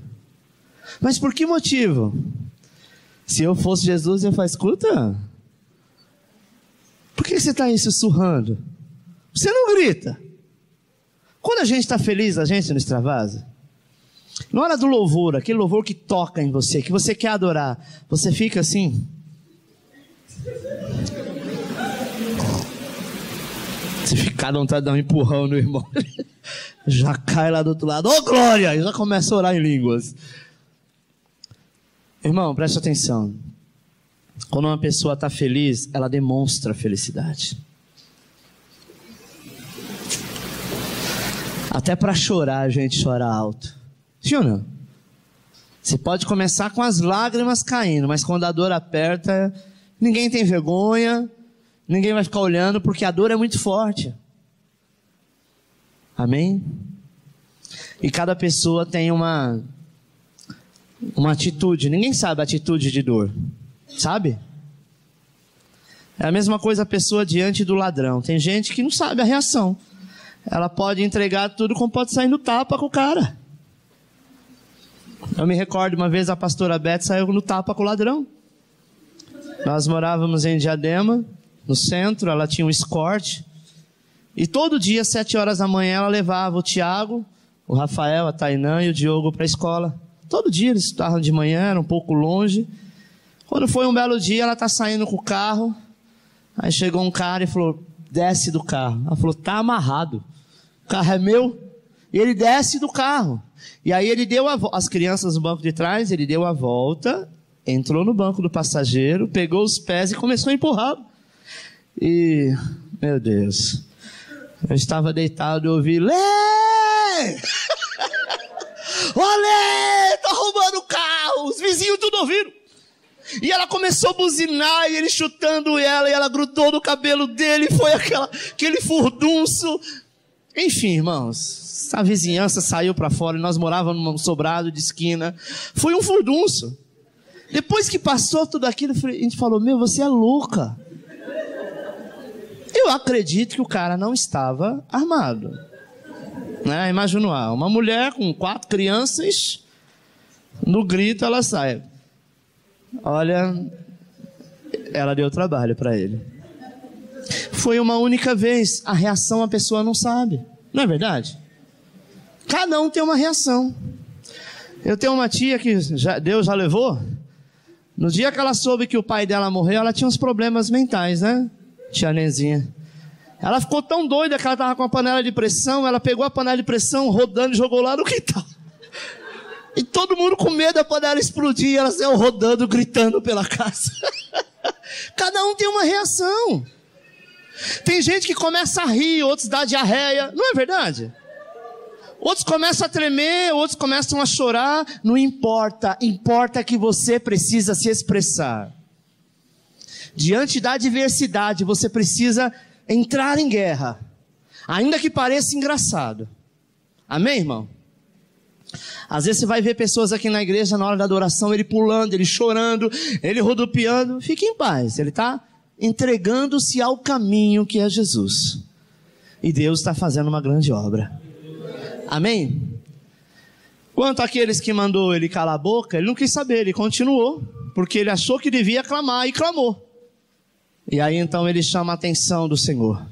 Mas por que motivo? Se eu fosse Jesus, eu ia falar, escuta, por que você está aí sussurrando? Você não grita. Quando a gente está feliz, a gente não extravasa. Na hora do louvor, aquele louvor que toca em você, que você quer adorar, você fica assim. Você fica, não está dando um empurrão no irmão. Já cai lá do outro lado. Ô glória! E já começa a orar em línguas. Irmão, preste atenção. Quando uma pessoa está feliz, ela demonstra felicidade. Até para chorar, a gente chora alto. Sim ou não? Você pode começar com as lágrimas caindo, mas quando a dor aperta, ninguém tem vergonha, ninguém vai ficar olhando, porque a dor é muito forte. Amém? E cada pessoa tem uma atitude. Ninguém sabe a atitude de dor. Sabe? É a mesma coisa a pessoa diante do ladrão. Tem gente que não sabe a reação. Ela pode entregar tudo como pode sair no tapa com o cara. Eu me recordo uma vez a pastora Beth saiu no tapa com o ladrão. Nós morávamos em Diadema, no centro, ela tinha um escorte. E todo dia, 7 horas da manhã, ela levava o Tiago, o Rafael, a Tainã e o Diogo para a escola. Todo dia eles estudavam de manhã, era um pouco longe. Quando foi um belo dia, ela está saindo com o carro. Aí chegou um cara e falou, desce do carro. Ela falou, tá amarrado. O carro é meu. E ele desce do carro. E aí ele deu as crianças no banco de trás, ele deu a volta, entrou no banco do passageiro, pegou os pés e começou a empurrar. E, meu Deus, eu estava deitado e ouvi, Lê! Olê! Tá roubando o carro! Os vizinhos tudo ouviram. E ela começou a buzinar, e ele chutando ela, e ela grudou no cabelo dele, e foi aquele furdunço. Enfim, irmãos, a vizinhança saiu para fora, e nós morávamos num sobrado de esquina. Foi um furdunço. Depois que passou tudo aquilo, a gente falou, meu, você é louca. Eu acredito que o cara não estava armado. Né? Imagina uma mulher com 4 crianças, no grito ela sai. Olha, ela deu trabalho para ele. Foi uma única vez. A reação a pessoa não sabe. Não é verdade? Cada um tem uma reação. Eu tenho uma tia que Deus já levou. No dia que ela soube que o pai dela morreu, ela tinha uns problemas mentais, né? Tia Nezinha. Ela ficou tão doida que ela estava com a panela de pressão, ela pegou a panela de pressão rodando e jogou lá no quintal. E todo mundo com medo da panela explodir, ela saiu rodando, gritando pela casa. Cada um tem uma reação. Tem gente que começa a rir, outros dá diarreia, não é verdade? Outros começam a tremer, outros começam a chorar. Não importa, importa que você precisa se expressar. Diante da adversidade, você precisa entrar em guerra, ainda que pareça engraçado. Amém, irmão? Às vezes você vai ver pessoas aqui na igreja, na hora da adoração, ele pulando, ele chorando, ele rodopiando. Fique em paz, ele está entregando-se ao caminho que é Jesus. E Deus está fazendo uma grande obra. Amém? Quanto àqueles que mandou ele calar a boca, ele não quis saber, ele continuou, porque ele achou que devia clamar e clamou. E aí então ele chama a atenção do Senhor.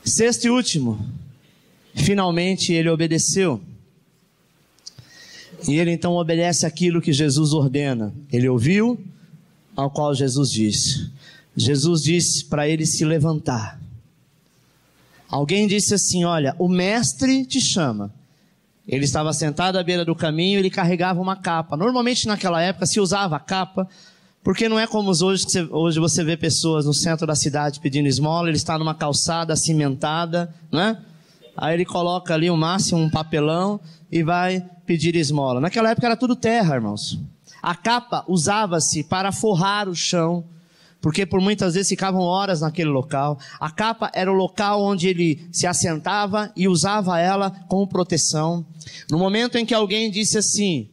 Sexto e último, finalmente ele obedeceu. E ele então obedece aquilo que Jesus ordena. Ele ouviu, ao qual Jesus disse. Jesus disse para ele se levantar. Alguém disse assim: olha, o mestre te chama. Ele estava sentado à beira do caminho, ele carregava uma capa. Normalmente naquela época se usava capa, porque não é como hoje, hoje você vê pessoas no centro da cidade pedindo esmola. Ele está numa calçada cimentada, né? Aí ele coloca ali o máximo um papelão e vai pedir esmola. Naquela época era tudo terra, irmãos. A capa usava-se para forrar o chão, porque por muitas vezes ficavam horas naquele local. A capa era o local onde ele se assentava e usava ela como proteção. No momento em que alguém disse assim,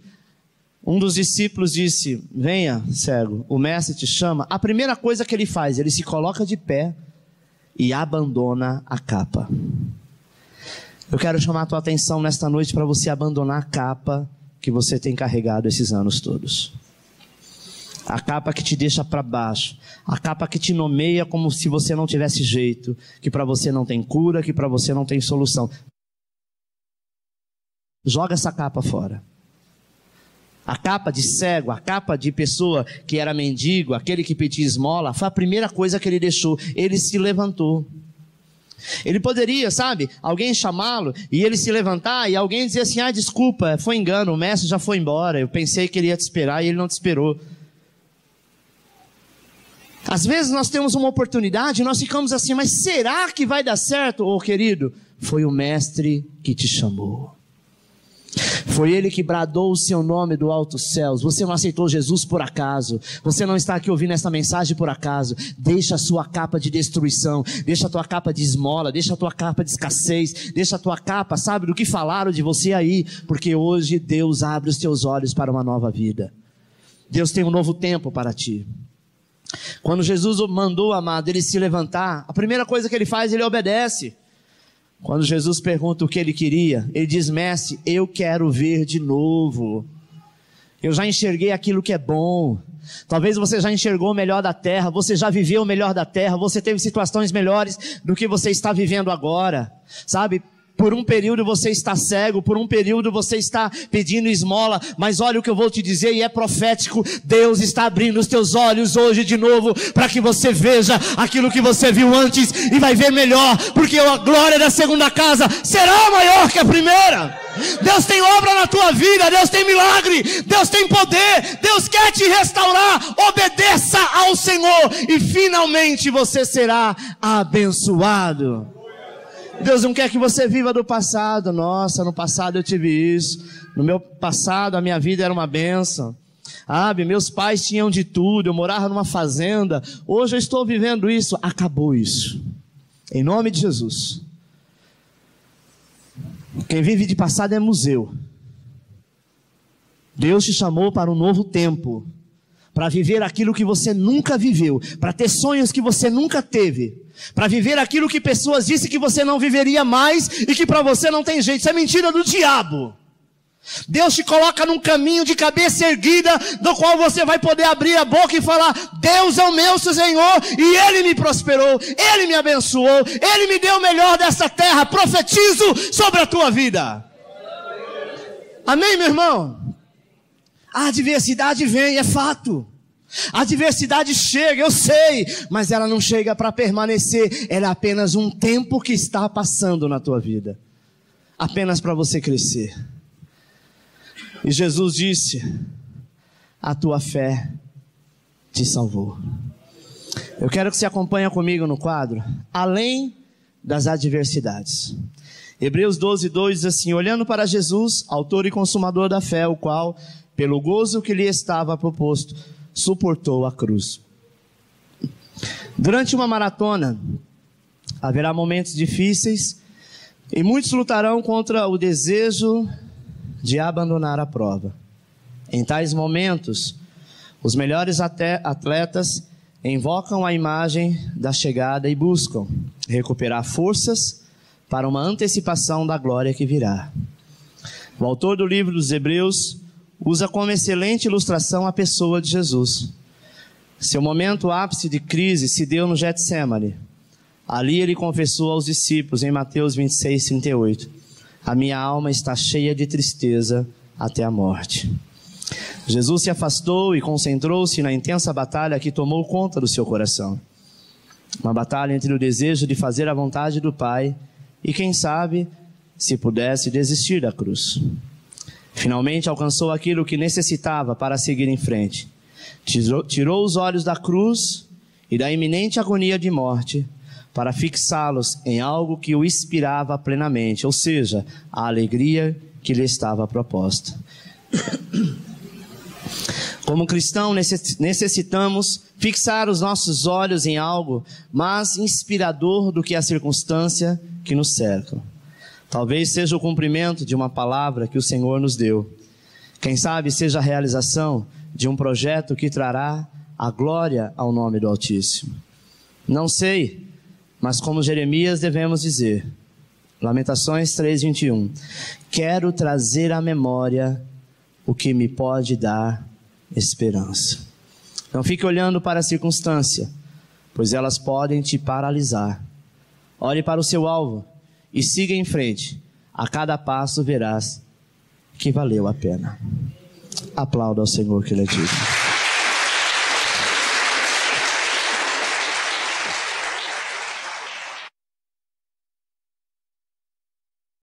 um dos discípulos disse: venha, cego, o mestre te chama. A primeira coisa que ele faz, ele se coloca de pé e abandona a capa. Eu quero chamar a tua atenção nesta noite para você abandonar a capa que você tem carregado esses anos todos. A capa que te deixa para baixo, a capa que te nomeia como se você não tivesse jeito, que para você não tem cura, que para você não tem solução. Joga essa capa fora. A capa de cego, a capa de pessoa que era mendigo, aquele que pedia esmola, foi a primeira coisa que ele deixou. Ele se levantou. Ele poderia, sabe, alguém chamá-lo e ele se levantar e alguém dizer assim: ah, desculpa, foi engano, o mestre já foi embora, eu pensei que ele ia te esperar e ele não te esperou. Às vezes nós temos uma oportunidade e nós ficamos assim: mas será que vai dar certo? Ô querido, foi o mestre que te chamou. Foi ele que bradou o seu nome do alto céus. Você não aceitou Jesus por acaso. Você não está aqui ouvindo essa mensagem por acaso. Deixa a sua capa de destruição, deixa a tua capa de esmola, deixa a tua capa de escassez, deixa a tua capa, sabe, do que falaram de você aí, porque hoje Deus abre os teus olhos para uma nova vida. Deus tem um novo tempo para ti. Quando Jesus mandou, amado, ele se levantar, a primeira coisa que ele faz, ele obedece. Quando Jesus pergunta o que ele queria, ele diz: mestre, eu quero ver de novo. Eu já enxerguei aquilo que é bom. Talvez você já enxergou o melhor da terra, você já viveu o melhor da terra, você teve situações melhores do que você está vivendo agora, sabe? Por um período você está cego, por um período você está pedindo esmola, mas olha o que eu vou te dizer e é profético: Deus está abrindo os teus olhos hoje de novo, para que você veja aquilo que você viu antes e vai ver melhor, porque a glória da segunda casa será maior que a primeira. Deus tem obra na tua vida, Deus tem milagre, Deus tem poder, Deus quer te restaurar. Obedeça ao Senhor e finalmente você será abençoado. Deus não quer que você viva do passado. Nossa, no passado eu tive isso, no meu passado a minha vida era uma bênção, meus pais tinham de tudo, eu morava numa fazenda, hoje eu estou vivendo isso. Acabou isso, em nome de Jesus. Quem vive de passado é museu. Deus te chamou para um novo tempo, para viver aquilo que você nunca viveu, para ter sonhos que você nunca teve, para viver aquilo que pessoas disseram que você não viveria mais e que para você não tem jeito. Isso é mentira do diabo. Deus te coloca num caminho de cabeça erguida, do qual você vai poder abrir a boca e falar: Deus é o meu Senhor e Ele me prosperou, Ele me abençoou, Ele me deu o melhor dessa terra. Profetizo sobre a tua vida. Amém, meu irmão? A adversidade vem, é fato. A adversidade chega, eu sei, mas ela não chega para permanecer. Ela é apenas um tempo que está passando na tua vida, apenas para você crescer. E Jesus disse: a tua fé te salvou. Eu quero que você acompanhe comigo no quadro, além das adversidades. Hebreus 12:2 diz assim: olhando para Jesus, autor e consumador da fé, o qual, pelo gozo que lhe estava proposto, suportou a cruz. Durante uma maratona, haverá momentos difíceis, e muitos lutarão contra o desejo de abandonar a prova. Em tais momentos, os melhores atletas invocam a imagem da chegada e buscam recuperar forças para uma antecipação da glória que virá. O autor do livro dos Hebreus usa como excelente ilustração a pessoa de Jesus. Seu momento ápice de crise se deu no Getsemane. Ali ele confessou aos discípulos em Mateus 26:38: a minha alma está cheia de tristeza até a morte. Jesus se afastou e concentrou-se na intensa batalha que tomou conta do seu coração. Uma batalha entre o desejo de fazer a vontade do Pai e, quem sabe, se pudesse desistir da cruz. Finalmente alcançou aquilo que necessitava para seguir em frente. Tirou os olhos da cruz e da iminente agonia de morte para fixá-los em algo que o inspirava plenamente, ou seja, a alegria que lhe estava proposta. Como cristão, necessitamos fixar os nossos olhos em algo mais inspirador do que a circunstância que nos cerca. Talvez seja o cumprimento de uma palavra que o Senhor nos deu. Quem sabe seja a realização de um projeto que trará a glória ao nome do Altíssimo. Não sei, mas como Jeremias devemos dizer, Lamentações 3:21, quero trazer à memória o que me pode dar esperança. Não fique olhando para a circunstância, pois elas podem te paralisar. Olhe para o seu alvo e siga em frente. A cada passo verás que valeu a pena. Aplauda ao Senhor que Ele é digno.